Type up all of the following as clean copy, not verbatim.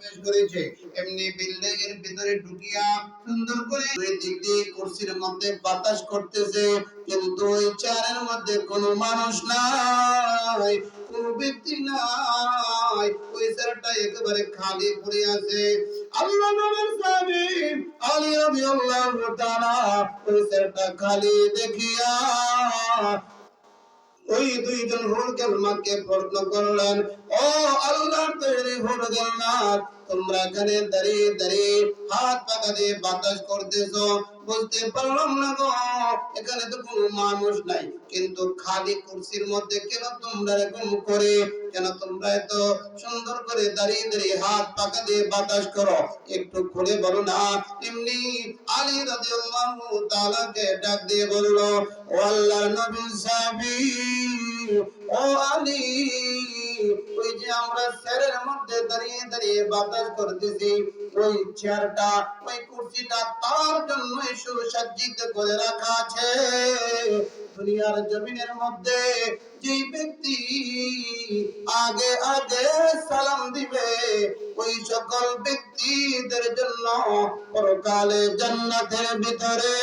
প্রবেশ করেছে। এমনি বিল্ডিং এর ভিতরে ঢুকিয়া সুন্দর করে দুই দিক দিয়ে কুরসির মধ্যে বাতাস করতেছে, কিন্তু ওই চেয়ারের মধ্যে কোনো মানুষ নাই, কোনো ব্যক্তি নাই। ওই চেয়ারটা একেবারে খালি পড়ে আছে। আল্লাহ নবীর সাহাবী আলী রাদিয়াল্লাহু তাআলা ওই চেয়ারটা খালি দেখিয়া ওই দুইজন হুর কালমাকে প্রশ্ন করলেন, ও আল্লাহর তৈরি হুর কালমাত, তোমরা এখানে দাঁড়িয়ে দাঁড়িয়ে হাত পাকা দিয়ে বাতাস করতেছো, বুঝতে পারলাম না গো, এখানে তো কোনো মানুষ নাই, কিন্তু খালি কুরসির মধ্যে কেন তোমরা এরকম করে, কেন তোমরা এত সুন্দর করে দাঁড়িয়ে দাঁড়িয়ে হাত পাকা দিয়ে বাতাস করো, একটু খুলে বলো না। এমনি আলী রাদিয়াল্লাহু তাআলা কে ডাক দিয়ে বলল, ও আল্লাহর নবী সাহাবী, ও আলী, ওই যে আমরা চেয়ারের মধ্যে দাঁড়িয়ে দাঁড়িয়ে বাতাস করতেছি, ওই চেয়ারটা ওই কুরসিটা তার জন্য সুসজ্জিত করে রাখা আছে। দুনিয়ার জমিনের মধ্যে যে ব্যক্তি আগে আগে সালাম দিবে, ওই সকল ব্যক্তিদের জন্য পরকালে জান্নাতের ভিতরে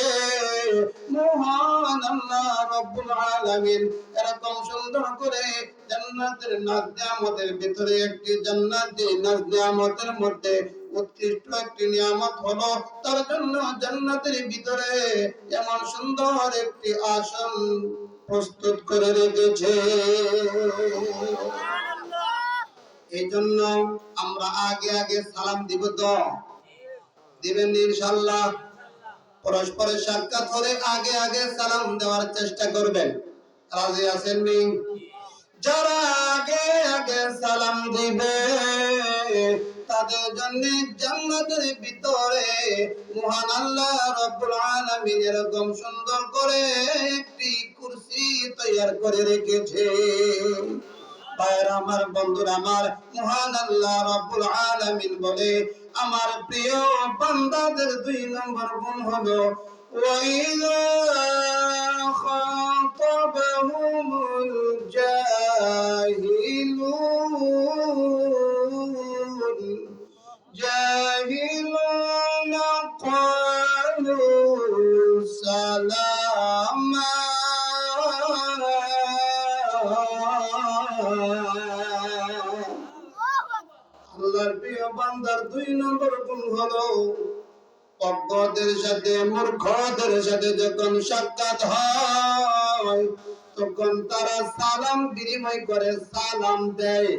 মহান আল্লাহ রাব্বুল আলামিন এরকম সুন্দর করে জান্নাতের নাজনিয়ামতের ভিতরে একটি জান্নাতি নাজনিয়ামতের মধ্যে উৎকৃষ্ট একটি নিয়ামত হলো তার জন্য জান্নাতের ভিতরে এমন সুন্দর একটি আসন প্রস্তুত করে রেখেছে। এই জন্য আমরা আগে আগে সালাম দিব, তো দিবেন ইনশাআল্লাহ। পরস্পরের সাক্ষাৎ হলে আগে আগে সালাম দেওয়ার চেষ্টা করবেন। রাজি আছেন নি? যারা আগে আগে সালাম দিবে তাদের জন্য জান্নাতের ভিতরে মহান আল্লাহ রাব্বুল আলামিন এরকম সুন্দর করে একটি কুরসি তৈরি করে রেখেছে। ভাইরা আমার, বন্ধুরা আমার, মহান আল্লাহ রাব্বুল আলামিন বলে, আমার প্রিয় বান্দাদের 2 নম্বর গুণ হলো ওয়াইযা খাতাবাহুমুল জাহিলুনা ক্বালু সালামা। আল্লাহর প্রিয় বান্দার 2 নম্বর গুণ হলো অজ্ঞদের সাথে মূর্খদের সাথে যখন সাক্ষাৎ হয় তখন তারা সালাম বিনিময় করে, সালাম দেয়,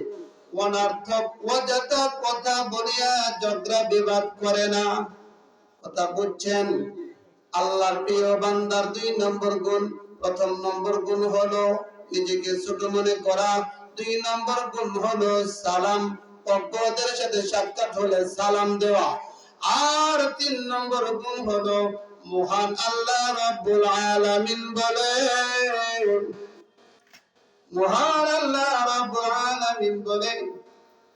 অনর্থক অযথা কথা বলিয়া ঝগড়া বিবাদ করে না। কথা বুঝছেন? আল্লাহর প্রিয় বান্দার 2 নম্বর গুণ। প্রথম নম্বর গুণ হলো নিজেকে ছোট মনে করা, 2 নম্বর গুণ হলো সালাম, অজ্ঞদের সাথে সাক্ষাৎ হলে সালাম দেওয়া, আর 3 নম্বর গুণ হলো মহান আল্লাহ রাব্বুল আলামিন বলে, মহান আল্লাহ রাব্বুল আলামিন বলে,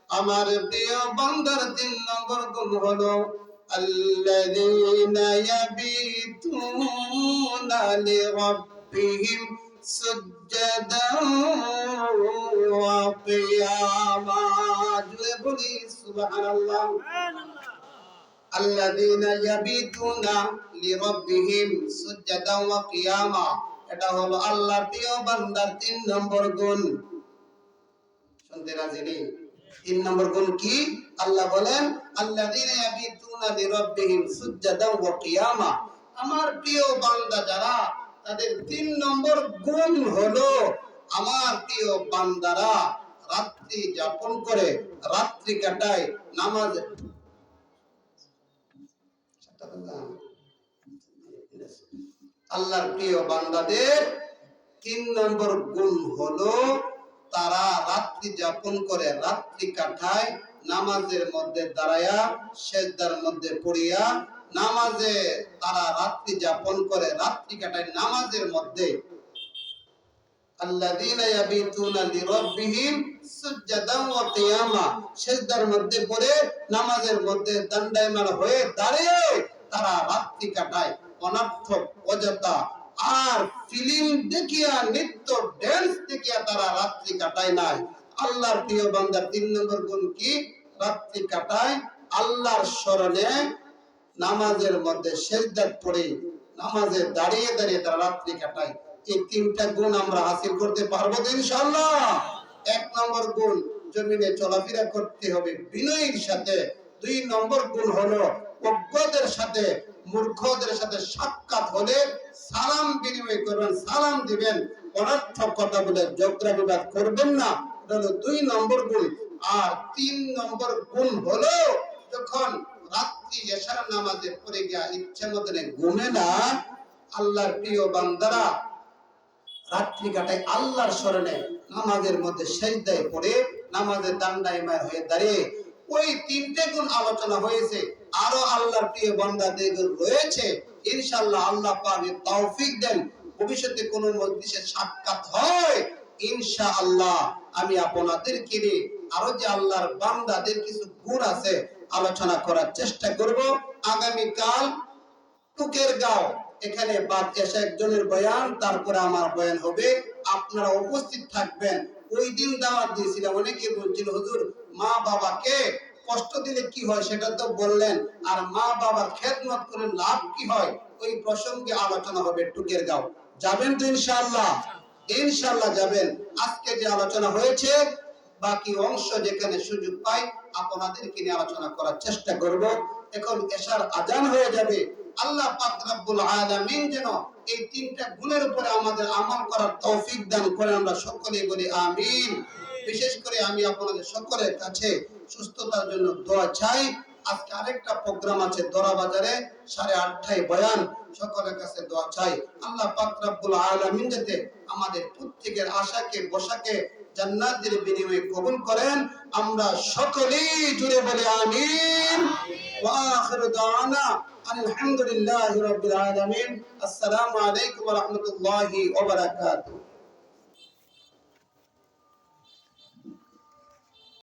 আমার প্রিয় বান্দার 3 নম্বর গুণ হলো আল্লাযীনা ইয়াবিতুনা লিরাব্বিহিম সুজদান ওয়া কিয়ামা। জুড়ে বলি সুবহানাল্লাহ। আল্লাযীনা ইয়াবিতুনা লিরাব্বিহিম সুজদান ওয়া কিয়ামা, এটা হলো আল্লাহর প্রিয় বান্দার 3 নম্বর গুণ। শুনতে রাজি নেই? 3 নম্বর গুণ কি? আল্লাহ বলেন আল্লাযীনা ইয়াবিতুনা লিরাব্বিহিম সুজদান ওয়া কিয়ামা, আমার প্রিয় বান্দা যারা, তাদের 3 নম্বর গুণ হলো আমার প্রিয় বান্দারা রাত্রি যাপন করে, রাত্রি কাটায় নামাজে। আল্লাহর প্রিয় বান্দাদের 3 নম্বর গুণ হলো তারা রাত্রি যাপন করে, রাত্রি কাটায় নামাজের মধ্যে দাঁড়ায়া, সিজদার মধ্যে পড়িয়া, নামাজে তারা রাত্রি যাপন করে, রাত্রি কাটায় নামাজের মধ্যে। আল্লাযীনা ইয়াবিতুনা লিরাব্বিহিম সুজদান ওয়া কিয়ামা, সিজদার মধ্যে পড়ে নামাজের মধ্যে দণ্ডায়মান হয়ে দাঁড়িয়ে তারা রাত্রি কাটায়, অনর্থক অযথা আর ফিল্ম দেখিয়া, নৃত্য ড্যান্স দেখিয়া তারা রাত্রি কাটায় নাই। আল্লাহর প্রিয় বান্দার 3 নম্বর গুণ কি? রাত্রি কাটায় আল্লাহর স্মরণে, নামাজের মধ্যে সিজদা পড়ে, নামাজে দাঁড়িয়ে দাঁড়িয়ে তারা রাত্রি কাটায়। এই তিনটা গুণ আমরা হাসিল করতে পারবো তো ইনশাআল্লাহ? এক নম্বর গুণ, জমিনে চলাফেরা করতে হবে বিনয়ের সাথে। দুই নম্বর গুণ হলো অজ্ঞদের সাথে, মূর্খদের সাথে সাক্ষাৎ হলে সালাম বিনিময় করবেন, সালাম দিবেন, অনর্থক কথা বলে ঝগড়া বিবাদ করবেন না। এটা হলো দুই নম্বর গুণ। আর তিন নম্বর গুণ হলো যখন রাত্রি এশার নামাজে পড়ে গিয়া ইচ্ছা মতনে ঘুমে না, আল্লাহর প্রিয় বান্দারা রাত্রি কাটায় আল্লাহর স্মরণে, নামাজের মধ্যে সিজদায় পড়ে, নামাজের দান্ডায়মান হয়ে দাঁড়িয়ে। ওই তিনটে গুণ আলোচনা হয়েছে। আরো আল্লাহর প্রিয় বান্দাদের রয়েছে। ইনশাআল্লাহ আল্লাহ পাক তৌফিক দেন, ভবিষ্যতে কোন মজলিসে সাক্ষাৎ হয়, ইনশাআল্লাহ আমি আপনাদেরকে নিয়ে আরো যে আল্লাহর বান্দাদের কিছু গুণ আছে আলোচনা করার চেষ্টা করব। আগামী কাল টুকের গাঁও, এখানে বাদ এসে একজনের বয়ান, তারপরে আমার বয়ান হবে, আপনারা উপস্থিত থাকবেন। ওই দিন দাওয়াত দিয়েছিলাম, অনেকে বলছিল হুজুর মা বাবাকে কষ্ট দিলে কি হয় সেটা তো বললেন, আর মা বাবার খেদমত করে লাভ কি হয়, ওই প্রসঙ্গে আলোচনা হবে টুকের গাঁও। যাবেন তো ইনশাআল্লাহ? ইনশাআল্লাহ যাবেন। আজকে যে আলোচনা হয়েছে বাকি অংশ যেখানে সুযোগ পাই আপনাদেরকে নিয়ে আলোচনা করার চেষ্টা করব। এখন এশার আজান হয়ে যাবে। আল্লাহ পাক রব্বুল আলামিন যেন এই তিনটা গুণের উপরে আমাদের আমল করার তৌফিক দান করে, আমরা সকলেই বলি আমিন। বিশেষ করে আমি আপনাদের সকলের কাছে সুস্থতার জন্য দোয়া চাই। আজকে আরেকটা প্রোগ্রাম আছে দরা বাজারে, 8:30টায় বয়ান, সকলের কাছে দোয়া চাই। আল্লাহ পাক রব্বুল আলামিন যাতে আমাদের প্রত্যেকের আশাকে বসাকে জান্নাতের বিনিময়ে কবুল করেন, আমরা সকলেই জুড়ে বলি আমিন। ওয়া আখিরু দাওয়ানা আলহামদুলিল্লাহি রাব্বিল আলামিন। আসসালামু আলাইকুম ওয়া রাহমাতুল্লাহি ওয়া বারাকাতুহু।